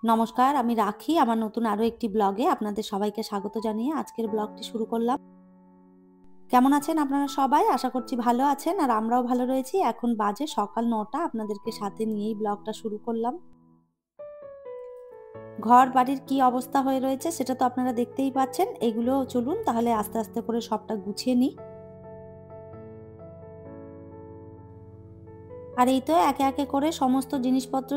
নমস্কার, আমি রাখি। আমার নতুন আরো একটি ব্লগে আপনাদের সবাইকে স্বাগত জানিয়ে আজকের ব্লগটি শুরু করলাম। কেমন আছেন আপনারা সবাই? আশা করছি ভালো আছেন আর আমরাও ভালো রয়েছি। এখন বাজে সকাল ৯টা। আপনাদেরকে সাথে নিয়েই ব্লগটা শুরু করলাম। ঘর বাড়ির কি অবস্থা হয়ে রয়েছে সেটা তো আপনারা দেখতেই পাচ্ছেন। এগুলো চলুন তাহলে আস্তে, আস্তে করে সবটা গুছিয়ে নিই। আর এই তো একে, একে করে সমস্ত জিনিসপত্র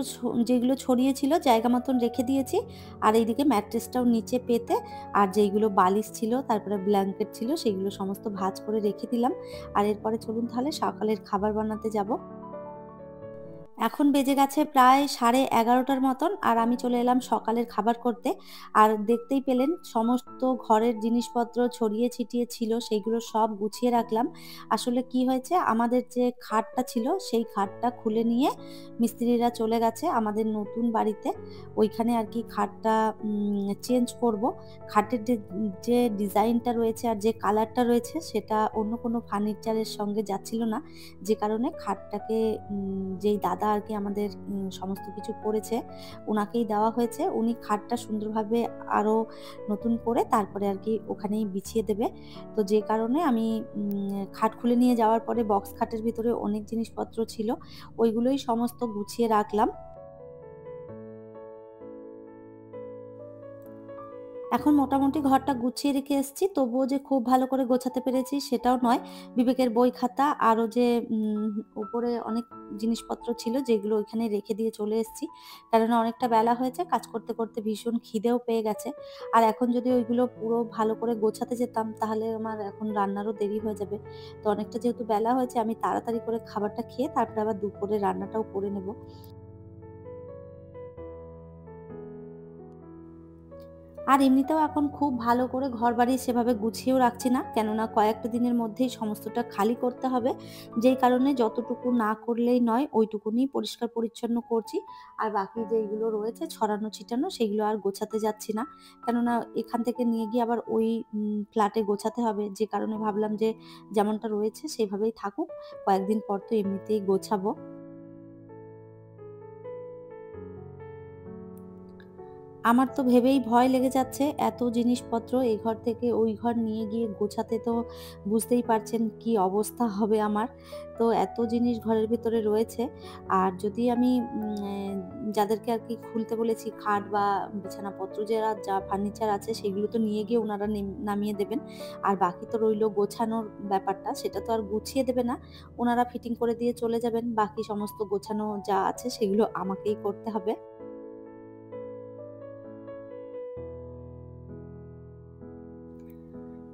যেগুলো ছড়িয়ে ছিল জায়গা মতন রেখে দিয়েছি। আর এইদিকে ম্যাট্রেসটাও নিচে পেতে আর যেইগুলো বালিশ ছিল তারপরে ব্ল্যাঙ্কেট ছিল সেগুলো সমস্ত ভাঁজ করে রেখে দিলাম। আর এরপরে চলুন তাহলে সকালের খাবার বানাতে যাব। এখন বেজে গেছে প্রায় 11:30টার মতন আর আমি চলে এলাম সকালের খাবার করতে। আর দেখতেই পেলেন সমস্ত ঘরের জিনিসপত্র ছড়িয়ে ছিটিয়ে ছিল সেইগুলো সব গুছিয়ে রাখলাম। আসলে কি হয়েছে আমাদের যে খাটটা ছিল সেই খাটটা খুলে নিয়ে মিস্ত্রিরা চলে গেছে আমাদের নতুন বাড়িতে। ওইখানে আরকি খাটটা চেঞ্জ করব। খাটের যে ডিজাইনটা রয়েছে আর যে কালারটা রয়েছে সেটা অন্য কোনো ফার্নিচারের সঙ্গে যাচ্ছিল না। যে কারণে খাটটাকে যেই দাদা আরকি আমাদের সমস্ত কিছু করেছে, উনাকেই দেওয়া হয়েছে। উনি খাটটা সুন্দরভাবে আরো নতুন করে তারপরে আরকি ওখানেই বিছিয়ে দেবে। তো যে কারণে আমি খাট খুলে নিয়ে যাওয়ার পরে বক্স খাটের ভিতরে অনেক জিনিসপত্র ছিল। ওইগুলোই সমস্ত গুছিয়ে রাখলাম। এখন মোটামুটি ঘরটা গুছিয়ে রেখে এসেছি। তবুও যে খুব ভালো করে গোছাতে পেরেছি সেটাও নয়। বিবেকের বই খাতা আরো যে উপরে অনেক জিনিসপত্র ছিল যেগুলো ওইখানে রেখে দিয়ে চলে এসেছি। কেননা অনেকটা বেলা হয়েছে, কাজ করতে, করতে ভীষণ খিদেও পেয়ে গেছে। আর এখন যদি ওইগুলো পুরো ভালো করে গোছাতে যেতাম তাহলে আমার এখন রান্নারও দেরি হয়ে যাবে। তো অনেকটা যেহেতু বেলা হয়েছে আমি তাড়াতাড়ি করে খাবারটা খেয়ে তারপরে আবার দুপুরে রান্নাটাও করে নেব। আর এমনিতেও এখন খুব ভালো করে ঘরবাড়ি সেভাবে গুছিয়েও রাখছি না। কেননা কয়েকটা দিনের মধ্যেই সমস্তটা খালি করতে হবে। যেই কারণে যতটুকু না করলেই নয় ওইটুকুনি পরিষ্কার পরিচ্ছন্ন করছি। আর বাকি যেইগুলো রয়েছে ছড়ানো ছিটানো সেগুলো আর গোছাতে যাচ্ছি না। কেননা এখান থেকে নিয়ে গিয়ে আবার ওই ফ্ল্যাটে গোছাতে হবে। যে কারণে ভাবলাম যে যেমনটা রয়েছে সেভাবেই থাকুক। কয়েকদিন পর তো এমনিতেই গোছাবো। আমার তো ভেবেই ভয় লেগে যাচ্ছে। এত জিনিসপত্র এই ঘর থেকে ওই ঘর নিয়ে গিয়ে গোছাতে তো বুঝতেই পারছেন কি অবস্থা হবে আমার। তো এত জিনিস ঘরের ভেতরে রয়েছে। আর যদি আমি যাদেরকে আরকি খুলতে বলেছি খাট বা বিছানাপত্র যা ফার্নিচার আছে সেগুলো তো নিয়ে গিয়ে উনারা নামিয়ে দেবেন। আর বাকি তো রইলো গোছানোর ব্যাপারটা সেটা তো আর গুছিয়ে দেবে না। উনারা ফিটিং করে দিয়ে চলে যাবেন। বাকি সমস্ত গোছানো যা আছে সেগুলো আমাকেই করতে হবে।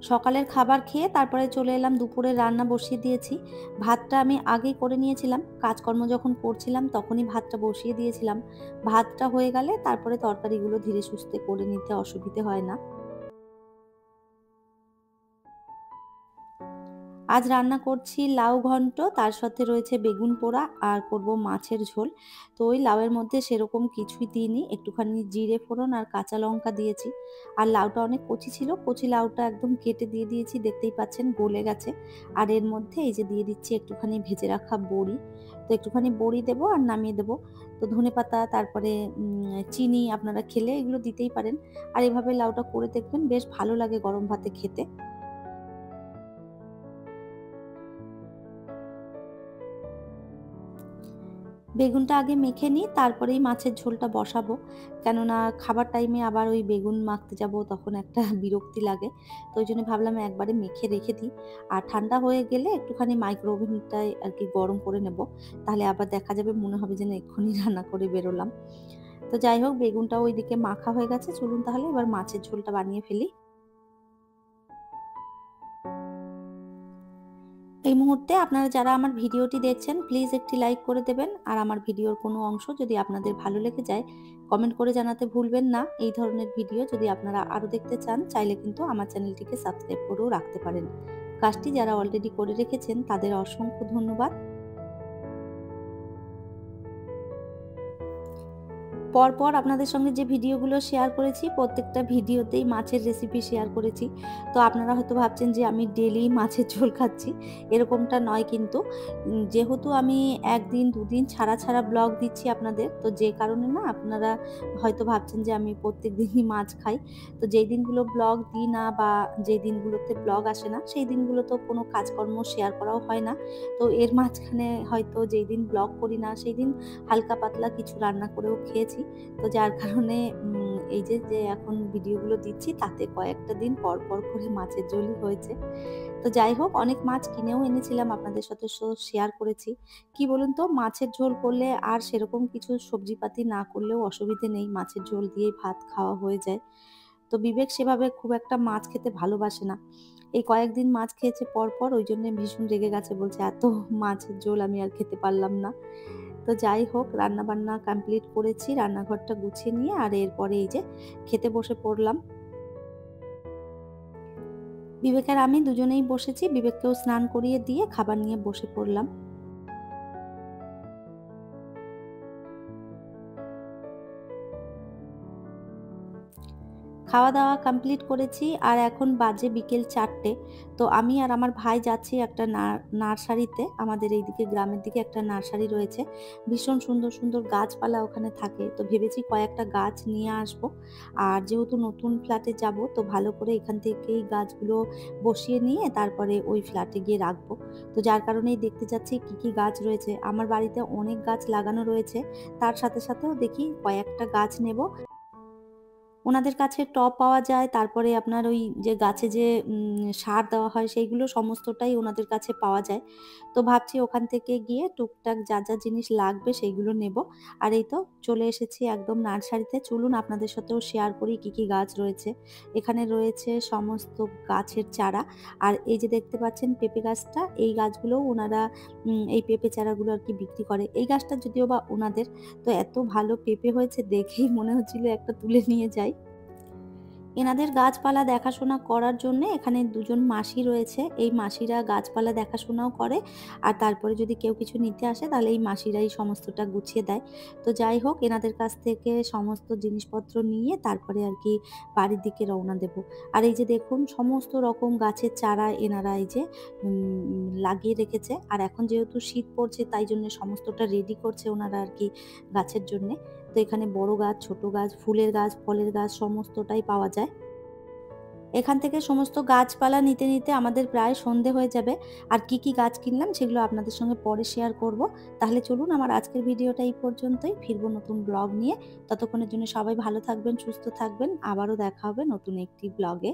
সকালের খাবার খেয়ে তারপরে চলে এলাম দুপুরের রান্না বসিয়ে দিয়েছি। ভাতটা আমি আগেই করে নিয়েছিলাম। কাজকর্ম যখন করছিলাম তখনই ভাতটা বসিয়ে দিয়েছিলাম। ভাতটা হয়ে গেলে তারপরে তরকারিগুলো ধীরে সুস্থে করে নিতে অসুবিধে হয় না। আজ রান্না করছি লাউ ঘন্ট, তার সাথে রয়েছে বেগুন পোড়া আর করব মাছের ঝোল। তো ওই লাউয়ের মধ্যে সেরকম কিছুই দিইনি। একটুখানি জিরে ফোড়ন আর কাঁচা লঙ্কা দিয়েছি। আর লাউটা অনেক কচি ছিল। কচি লাউটা একদম কেটে দিয়ে দিয়েছি। দেখতেই পাচ্ছেন গলে গেছে। আর এর মধ্যে এই যে দিয়ে দিচ্ছি একটুখানি ভেজে রাখা বড়ি। তো একটুখানি বড়ি দেবো আর নামিয়ে দেবো। তো ধনেপাতা তারপরে চিনি আপনারা খেলে এগুলো দিতেই পারেন। আর এভাবে লাউটা করে দেখবেন বেশ ভালো লাগে গরম ভাতে খেতে। বেগুনটা আগে মেখে নিই, তারপরেই মাছের ঝোলটা বসাবো। কেননা খাবার টাইমে আবার ওই বেগুন মাখতে যাবো তখন একটা বিরক্তি লাগে। তো ওইজন্য ভাবলাম একবারে মেখে রেখে দিই। আর ঠান্ডা হয়ে গেলে একটুখানি মাইক্রো ওভেনটায় আরকি গরম করে নেব। তাহলে আবার দেখা যাবে মনে হবে যেন এক্ষুনি রান্না করে বেরোলাম। তো যাই হোক বেগুনটাও ওইদিকে মাখা হয়ে গেছে। চলুন তাহলে এবার মাছের ঝোলটা বানিয়ে ফেলি। এই মুহূর্তে আপনারা যারা আমার ভিডিওটি দেখছেন প্লিজ একটি লাইক করে দেবেন। আর আমার ভিডিওর কোনো অংশ যদি আপনাদের ভালো লেগে যায় কমেন্ট করে জানাতে ভুলবেন না। এই ধরনের ভিডিও যদি আপনারা আরো দেখতে চান চাইলে কিন্তু আমার চ্যানেলটিকে সাবস্ক্রাইব করেও রাখতে পারেন। কাজটি যারা অলরেডি করে রেখেছেন তাদের অসংখ্য ধন্যবাদ। পরপর আপনাদের সঙ্গে যে ভিডিওগুলো শেয়ার করেছি প্রত্যেকটা ভিডিওতেই মাছের রেসিপি শেয়ার করেছি। তো আপনারা হয়তো ভাবছেন যে আমি ডেইলি মাছের ঝোল খাচ্ছি। এরকমটা নয় কিন্তু। যেহেতু আমি ১ দিন ২ দিন ছাড়া ব্লগ দিচ্ছি আপনাদের, তো যে কারণে না আপনারা হয়তো ভাবছেন যে আমি প্রত্যেক দিনই মাছ খাই। তো যেই দিনগুলো ব্লগ দিই না বা যেই দিনগুলোতে ব্লগ আসে না, সেই দিনগুলোতেও কোনো কাজকর্ম শেয়ার করাও হয় না। তো এর মাঝখানে হয়তো যেই দিন ব্লগ করি না, সেই দিন হালকা পাতলা কিছু রান্না করেও খেয়েছি। তো যার কারণে এই যে এখন ভিডিওগুলো দিচ্ছি তাতে কয়েকটা দিন পর করে মাছের ঝোলই হয়েছে। তো যাই হোক, অনেক মাছ কিনেও এনেছিলাম আপনাদের সাথে শেয়ার করেছি। কি বলুন তো, মাছের ঝোল করলে আর সেরকম কিছু সবজিপাতি না করলেও অসুবিধে নেই। মাছের ঝোল দিয়েই ভাত খাওয়া হয়ে যায়। তো বিবেক সেভাবে খুব একটা মাছ খেতে ভালোবাসে না। এই কয়েকদিন মাছ খেয়েছে পরপর, ওইজন্য ভীষণ রেগে গেছে, বলছে এত মাছের ঝোল আমি আর খেতে পারলাম না। তো যাই হোক, রান্নাবান্না কমপ্লিট করেছি, রান্নাঘরটা গুছিয়ে নিয়ে আর এরপরে এই যে খেতে বসে পড়লাম। বিবেক আর আমি দুজনেই বসেছি। বিবেককেও স্নান করিয়ে দিয়ে খাবার নিয়ে বসে পড়লাম। খাওয়া-দাওয়া কমপ্লিট করেছি আর এখন বাজে বিকেল ৪টে। তো আমি আর আমার ভাই যাচ্ছি একটা নার্সারিতে। আমাদের এইদিকে গ্রামের দিকে একটা নার্সারি রয়েছে। ভীষণ সুন্দর গাছপালা ওখানে থাকে। তো ভেবেছি কয়েকটা গাছ নিয়ে আসবো। আর যেহেতু নতুন ফ্ল্যাটে যাবো, তো ভালো করে এখান থেকেই গাছগুলো বসিয়ে নিয়ে তারপরে ওই ফ্ল্যাটে গিয়ে রাখবো। তো যার কারণেই দেখতে যাচ্ছি কি গাছ রয়েছে। আমার বাড়িতে অনেক গাছ লাগানো রয়েছে। তার সাথেও দেখি কয়েকটা গাছ নেব। ওনাদের কাছে টব পাওয়া যায়। তারপরে আপনার ওই যে গাছে যে সার দেওয়া হয় সেইগুলো সমস্তটাই ওনাদের কাছে পাওয়া যায়। তো ভাবছি ওখান থেকে গিয়ে টুকটাক যা জিনিস লাগবে সেইগুলো নেব। আর এই তো চলে এসেছি একদম নার্সারিতে। চলুন আপনাদের সাথেও শেয়ার করি কি গাছ রয়েছে। এখানে রয়েছে সমস্ত গাছের চারা। আর এই যে দেখতে পাচ্ছেন পেঁপে গাছটা, এই গাছগুলোও ওনারা এই পেঁপে চারাগুলো আরকি বিক্রি করে। এই গাছটা যদিও বা ওনাদের। তো এত ভালো পেঁপে হয়েছে দেখেই মনে হচ্ছিল একটা তুলে নিয়ে যাই। এনাদের গাছপালা দেখাশোনা করার জন্যে এখানে ২ জন মাসি রয়েছে। এই মাসিরা গাছপালা দেখাশোনাও করে। আর তারপরে যদি কেউ কিছু নিতে আসে তাহলে এই মাসিরাই সমস্তটা গুছিয়ে দেয়। তো যাই হোক, এনাদের কাছ থেকে সমস্ত জিনিসপত্র নিয়ে তারপরে আরকি বাড়ির দিকে রওনা দেব। আর এই যে দেখুন সমস্ত রকম গাছের চারা এনারা এই যে লাগিয়ে রেখেছে। আর এখন যেহেতু শীত পড়ছে তাই জন্যে সমস্তটা রেডি করছে ওনারা আরকি গাছের জন্যে। তো এখানে বড় গাছ, ছোট গাছ, ফুলের গাছ, ফলের গাছ সমস্তটাই পাওয়া যায়। এখান থেকে সমস্ত গাছপালা নিতে আমাদের প্রায় সন্ধে হয়ে যাবে। আর কি গাছ কিনলাম সেগুলো আপনাদের সঙ্গে পরে শেয়ার করব। তাহলে চলুন, আমার আজকের ভিডিওটা এই পর্যন্তই। ফিরব নতুন ব্লগ নিয়ে। ততক্ষণের জন্য সবাই ভালো থাকবেন, সুস্থ থাকবেন। আবারও দেখা হবে নতুন একটি ব্লগে।